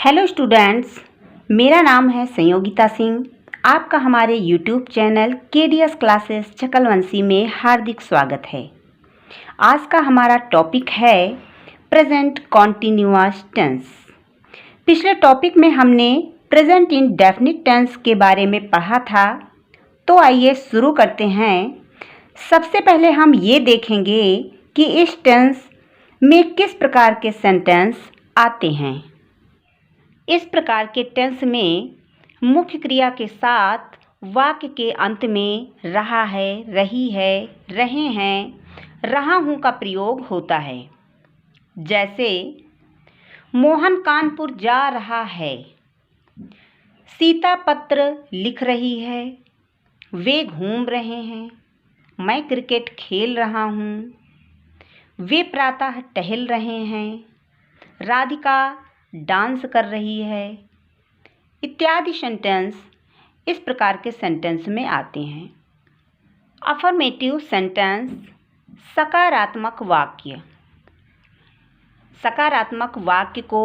Hello students, मेरा नाम है संयोगिता सिंह। आपका हमारे YouTube channel KDS classes Chakalwanshi में हार्दिक स्वागत है। आज का हमारा टॉपिक है प्रेजेंट कॉन्टिन्यूअस टेंस। पिछले टॉपिक में हमने प्रेजेंट इंडेफिनिट टेंस के बारे में पढ़ा था, तो आइए शुरू करते हैं। सबसे पहले हम ये देखेंगे कि इस टेंस में किस प्रकार के सेंटेंस आते हैं। इस प्रकार के टेंस में मुख्य क्रिया के साथ वाक्य के अंत में रहा है, रही है, रहे हैं, रहा हूँ का प्रयोग होता है। जैसे मोहन कानपुर जा रहा है, सीता पत्र लिख रही है, वे घूम रहे हैं, मैं क्रिकेट खेल रहा हूँ, वे प्रातः टहल रहे हैं, राधिका डांस कर रही है, इत्यादि सेंटेंस इस प्रकार के सेंटेंस में आते हैं। अफर्मेटिव सेंटेंस सकारात्मक वाक्य। सकारात्मक वाक्य को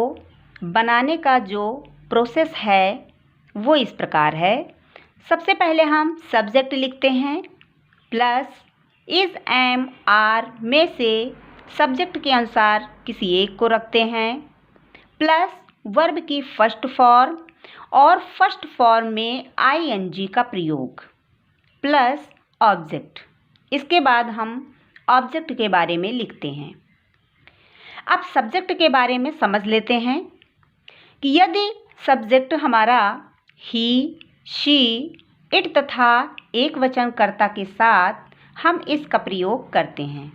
बनाने का जो प्रोसेस है वो इस प्रकार है। सबसे पहले हम सब्जेक्ट लिखते हैं, प्लस इज, एम, आर में से सब्जेक्ट के अनुसार किसी एक को रखते हैं, प्लस वर्ब की फर्स्ट फॉर्म और फर्स्ट फॉर्म में आईएनजी का प्रयोग, प्लस ऑब्जेक्ट। इसके बाद हम ऑब्जेक्ट के बारे में लिखते हैं। अब सब्जेक्ट के बारे में समझ लेते हैं कि यदि सब्जेक्ट हमारा ही, शी, इट तथा एक वचन कर्ता के साथ हम इसका प्रयोग करते हैं।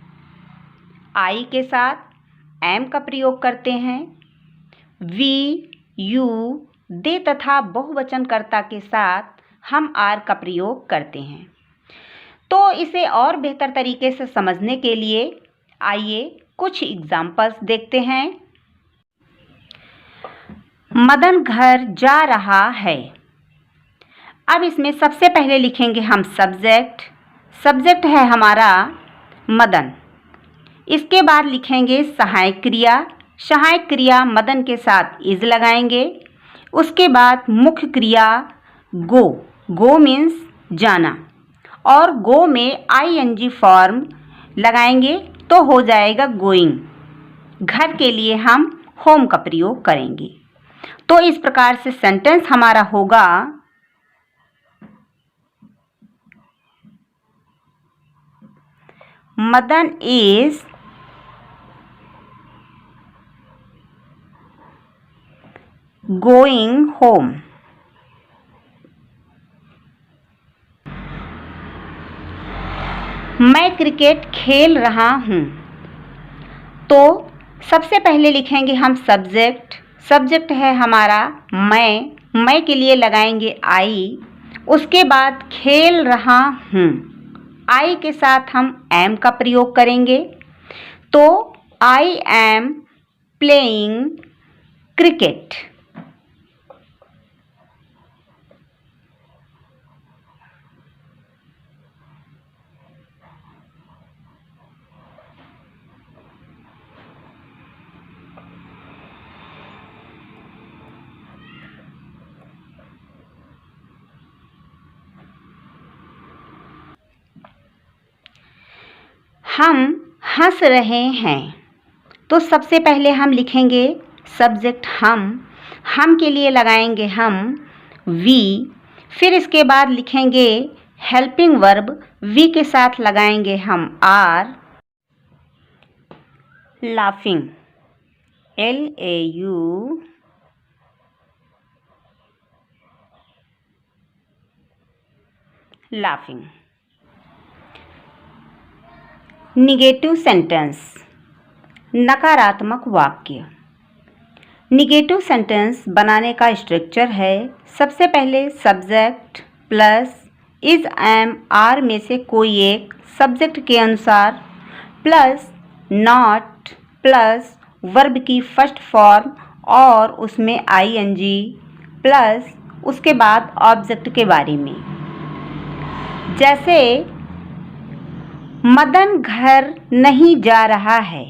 आई के साथ एम का प्रयोग करते हैं। वी, यू, दे तथा बहुवचन कर्ता के साथ हम आर का प्रयोग करते हैं। तो इसे और बेहतर तरीके से समझने के लिए आइए कुछ एग्जाम्पल्स देखते हैं। मदन घर जा रहा है। अब इसमें सबसे पहले लिखेंगे हम सब्जेक्ट। सब्जेक्ट है हमारा मदन। इसके बाद लिखेंगे सहायक क्रिया। सहायक क्रिया मदन के साथ इज लगाएंगे। उसके बाद मुख्य क्रिया गो। गो मीन्स जाना, और गो में आईएनजी फॉर्म लगाएंगे तो हो जाएगा गोइंग। घर के लिए हम होम का प्रयोग करेंगे। तो इस प्रकार से सेंटेंस हमारा होगा, मदन इज गोइंग होम। मैं क्रिकेट खेल रहा हूँ। तो सबसे पहले लिखेंगे हम सब्जेक्ट। सब्जेक्ट है हमारा मैं के लिए लगाएंगे आई। उसके बाद खेल रहा हूँ, आई के साथ हम एम का प्रयोग करेंगे। तो आई एम प्लेइंग क्रिकेट। हम हंस रहे हैं। तो सबसे पहले हम लिखेंगे सब्जेक्ट हम के लिए लगाएंगे हम वी। फिर इसके बाद लिखेंगे हेल्पिंग वर्ब, वी के साथ लगाएंगे हम are. Laughing, LAU, laughing. Negative sentence नकारात्मक वाक्य। निगेटिव सेंटेंस बनाने का स्ट्रक्चर है, सबसे पहले subject plus is, am, are में से कोई एक सब्जेक्ट के अनुसार, प्लस नॉट, प्लस वर्ब की फर्स्ट फॉर्म और उसमें आईएनजी, प्लस उसके बाद ऑब्जेक्ट के बारे में। जैसे मदन घर नहीं जा रहा है।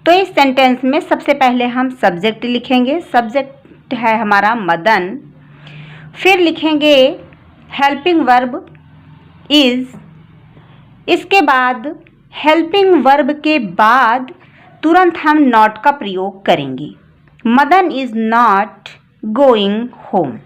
तो इस सेंटेंस में सबसे पहले हम सब्जेक्ट लिखेंगे। सब्जेक्ट सब्जेक्ट है हमारा मदन। फिर लिखेंगे हेल्पिंग वर्ब इज। इसके बाद हेल्पिंग वर्ब के बाद तुरंत हम नॉट का प्रयोग करेंगे। Madan is not going home.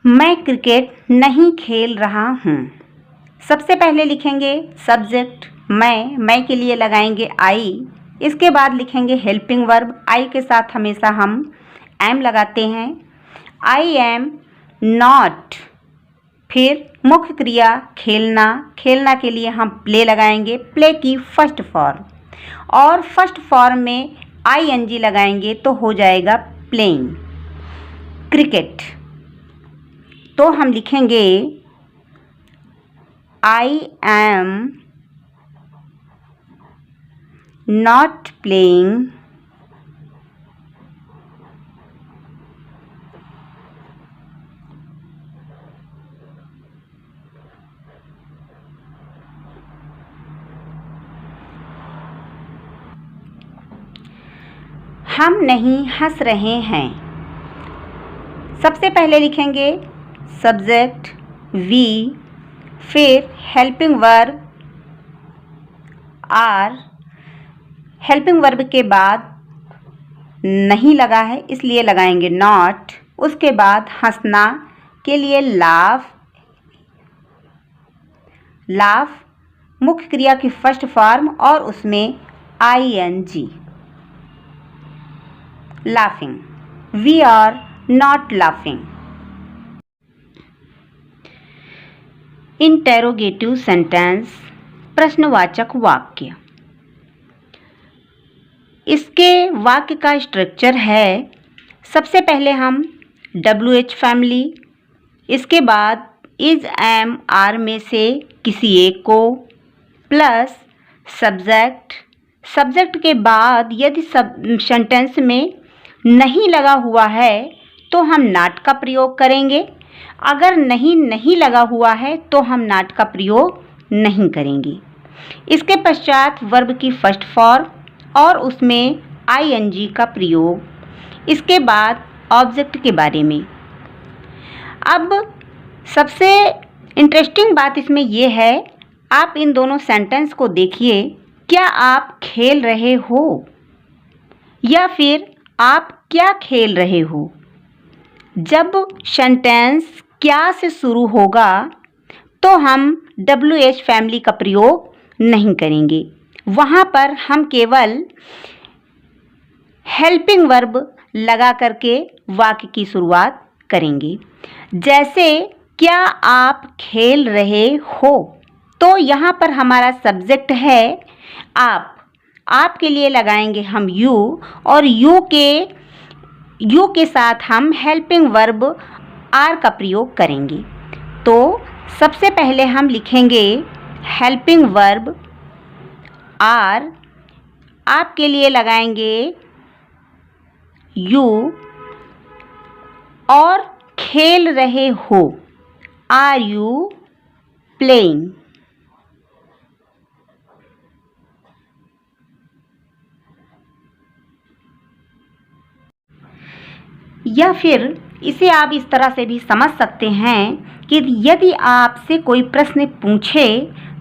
मैं क्रिकेट नहीं खेल रहा हूँ। सबसे पहले लिखेंगे सब्जेक्ट मैं के लिए लगाएंगे आई। इसके बाद लिखेंगे हेल्पिंग वर्ब। आई के साथ हमेशा हम एम लगाते हैं। I am not. फिर मुख्य क्रिया खेलना। खेलना के लिए हम प्ले लगाएंगे, प्ले की फर्स्ट फॉर्म, और फर्स्ट फॉर्म में आई एन जी लगाएंगे तो हो जाएगा प्लेइंग। क्रिकेट तो हम लिखेंगे आई एम नॉट प्लेइंग हम नहीं हंस रहे हैं। सबसे पहले लिखेंगे सब्जेक्ट वी, फिर helping verb are. Helping verb के बाद नहीं लगा है इसलिए लगाएंगे नॉट। उसके बाद हंसना के लिए लाफ। लाफ मुख्य क्रिया की फर्स्ट फॉर्म और उसमें I N G, laughing. We are not laughing. Interrogative sentence, प्रश्नवाचक वाक्य। इसके वाक्य का स्ट्रक्चर है, सबसे पहले हम WH फैमिली, इसके बाद इज एम आर में से किसी एक को, प्लस सब्जेक्ट। सब्जेक्ट के बाद यदि सेंटेंस में नहीं लगा हुआ है तो हम नॉट का प्रयोग करेंगे। अगर नहीं लगा हुआ है तो हम नॉट का प्रयोग नहीं करेंगे। इसके पश्चात वर्ब की फर्स्ट फॉर्म और उसमें आईएनजी का प्रयोग। इसके बाद ऑब्जेक्ट के बारे में। अब सबसे इंटरेस्टिंग बात इसमें यह है, आप इन दोनों सेंटेंस को देखिए। क्या आप खेल रहे हो या फिर आप क्या खेल रहे हो? जब सेंटेंस क्या से शुरू होगा तो हम WH फैमिली का प्रयोग नहीं करेंगे। वहाँ पर हम केवल हेल्पिंग वर्ब लगा करके वाक्य की शुरुआत करेंगे। जैसे क्या आप खेल रहे हो, तो यहाँ पर हमारा सब्जेक्ट है आप। आपके लिए लगाएंगे हम यू, और यू के साथ हम हेल्पिंग वर्ब आर का प्रयोग करेंगे। तो सबसे पहले हम लिखेंगे हेल्पिंग वर्ब आर। आपके लिए लगाएंगे यू, और खेल रहे हो, आर यू प्लेइंग। या फिर इसे आप इस तरह से भी समझ सकते हैं कि यदि आपसे कोई प्रश्न पूछे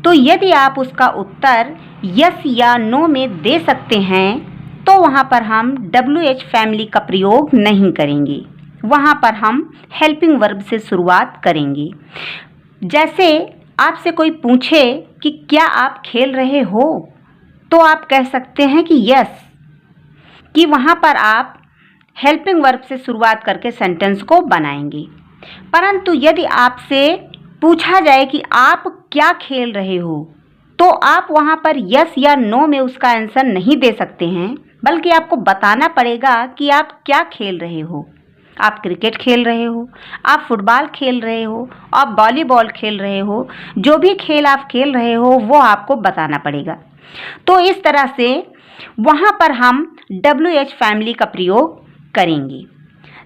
तो यदि आप उसका उत्तर यस या नो में दे सकते हैं तो वहाँ पर हम WH फैमिली का प्रयोग नहीं करेंगे। वहाँ पर हम हेल्पिंग वर्ब से शुरुआत करेंगे। जैसे आपसे कोई पूछे कि क्या आप खेल रहे हो, तो आप कह सकते हैं कि यस, कि वहाँ पर आप हेल्पिंग वर्ब से शुरुआत करके सेंटेंस को बनाएंगे। परंतु यदि आपसे पूछा जाए कि आप क्या खेल रहे हो, तो आप वहाँ पर यस या नो में उसका आंसर नहीं दे सकते हैं, बल्कि आपको बताना पड़ेगा कि आप क्या खेल रहे हो। आप क्रिकेट खेल रहे हो, आप फुटबॉल खेल रहे हो, आप वॉलीबॉल खेल रहे हो, जो भी खेल आप खेल रहे हो वो आपको बताना पड़ेगा। तो इस तरह से वहाँ पर हम WH फैमिली का प्रयोग करेंगे।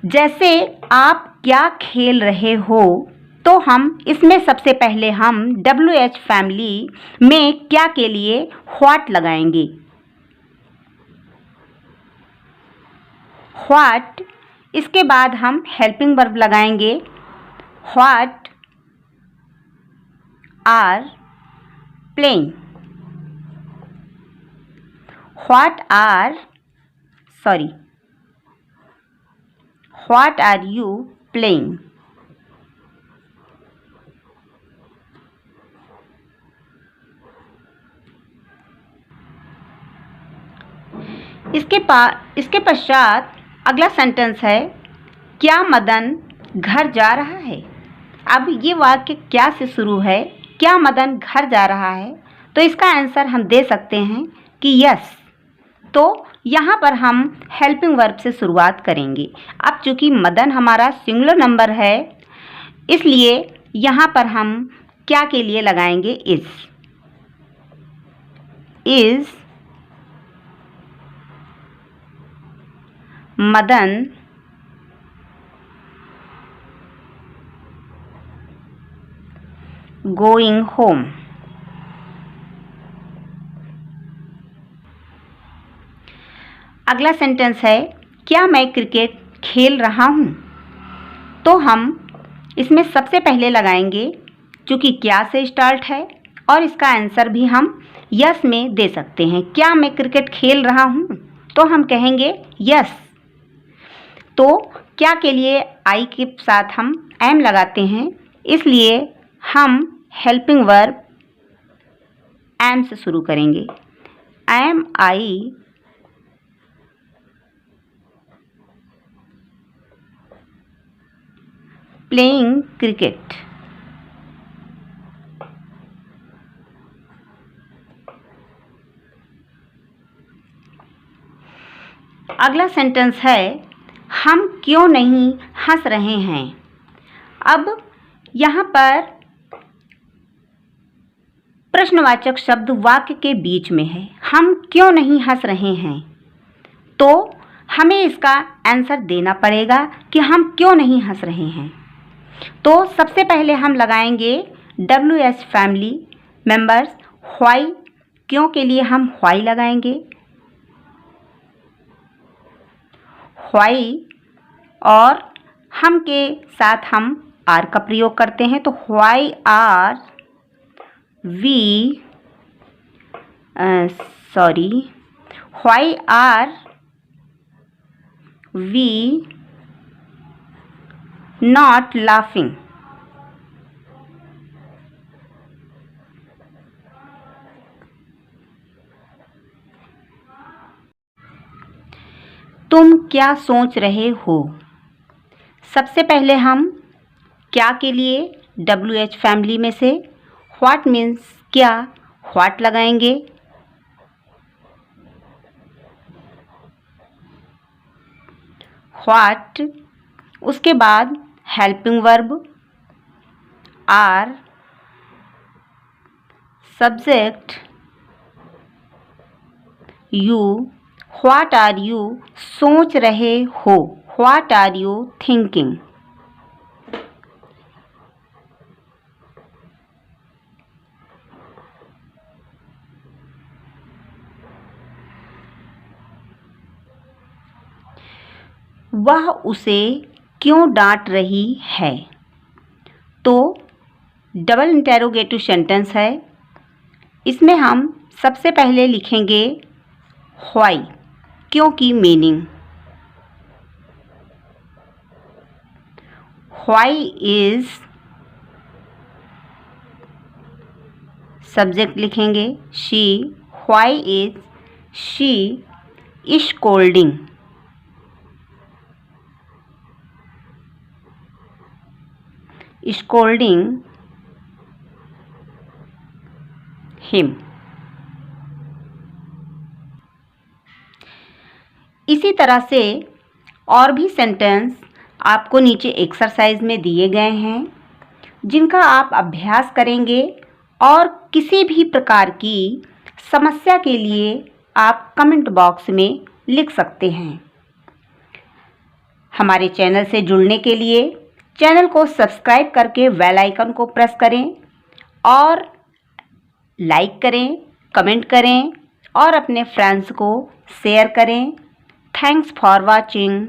जैसे आप क्या खेल रहे हो, तो हम इसमें सबसे पहले हम WH फैमिली में क्या के लिए व्हाट लगाएंगे। व्हाट, इसके बाद हम हेल्पिंग वर्ब लगाएंगे। What are playing, what are you playing. इसके पश्चात अगला सेंटेंस है, क्या मदन घर जा रहा है। अब ये वाक्य क्या से शुरू है, क्या मदन घर जा रहा है, तो इसका आंसर हम दे सकते हैं कि यस। तो यहाँ पर हम हेल्पिंग वर्ब से शुरुआत करेंगे। अब चूंकि मदन हमारा सिंगुलर नंबर है, इसलिए यहाँ पर हम क्या के लिए लगाएंगे इज मदन गोइंग होम। अगला सेंटेंस है, क्या मैं क्रिकेट खेल रहा हूँ। तो हम इसमें सबसे पहले लगाएंगे, चूँकि क्या से स्टार्ट है और इसका आंसर भी हम यस में दे सकते हैं। क्या मैं क्रिकेट खेल रहा हूँ, तो हम कहेंगे यस। तो क्या के लिए आई के साथ हम एम लगाते हैं, इसलिए हम हेल्पिंग वर्ब एम से शुरू करेंगे। Am I playing cricket. अगला सेंटेंस है, हम क्यों नहीं हंस रहे हैं। अब यहाँ पर प्रश्नवाचक शब्द वाक्य के बीच में है, हम क्यों नहीं हंस रहे हैं। तो हमें इसका आंसर देना पड़ेगा कि हम क्यों नहीं हंस रहे हैं। तो सबसे पहले हम लगाएंगे WH फैमिली मेंबर्स व्हाई। क्यों के लिए हम व्हाई लगाएंगे, व्हाई, और हम के साथ हम आर का प्रयोग करते हैं। तो why are we not laughing. तुम क्या सोच रहे हो। सबसे पहले हम क्या के लिए WH फैमिली में से व्हाट मीन्स क्या, व्हाट लगाएंगे। व्हाट, उसके बाद helping verb are, subject you, what are you सोच रहे हो, व्हाट आर यू थिंकिंग। वह उसे क्यों डांट रही है। तो डबल इंटेरोगेटिव सेंटेंस है, इसमें हम सबसे पहले लिखेंगे व्हाई, क्यों की मीनिंग। व्हाई इज, सब्जेक्ट लिखेंगे she, why is she scolding. Scolding him. इसी तरह से और भी सेंटेंस आपको नीचे एक्सरसाइज में दिए गए हैं, जिनका आप अभ्यास करेंगे और किसी भी प्रकार की समस्या के लिए आप कमेंट बॉक्स में लिख सकते हैं। हमारे चैनल से जुड़ने के लिए चैनल को सब्सक्राइब करके बेल आइकन को प्रेस करें और लाइक करें, कमेंट करें और अपने फ्रेंड्स को शेयर करें। Thanks for watching.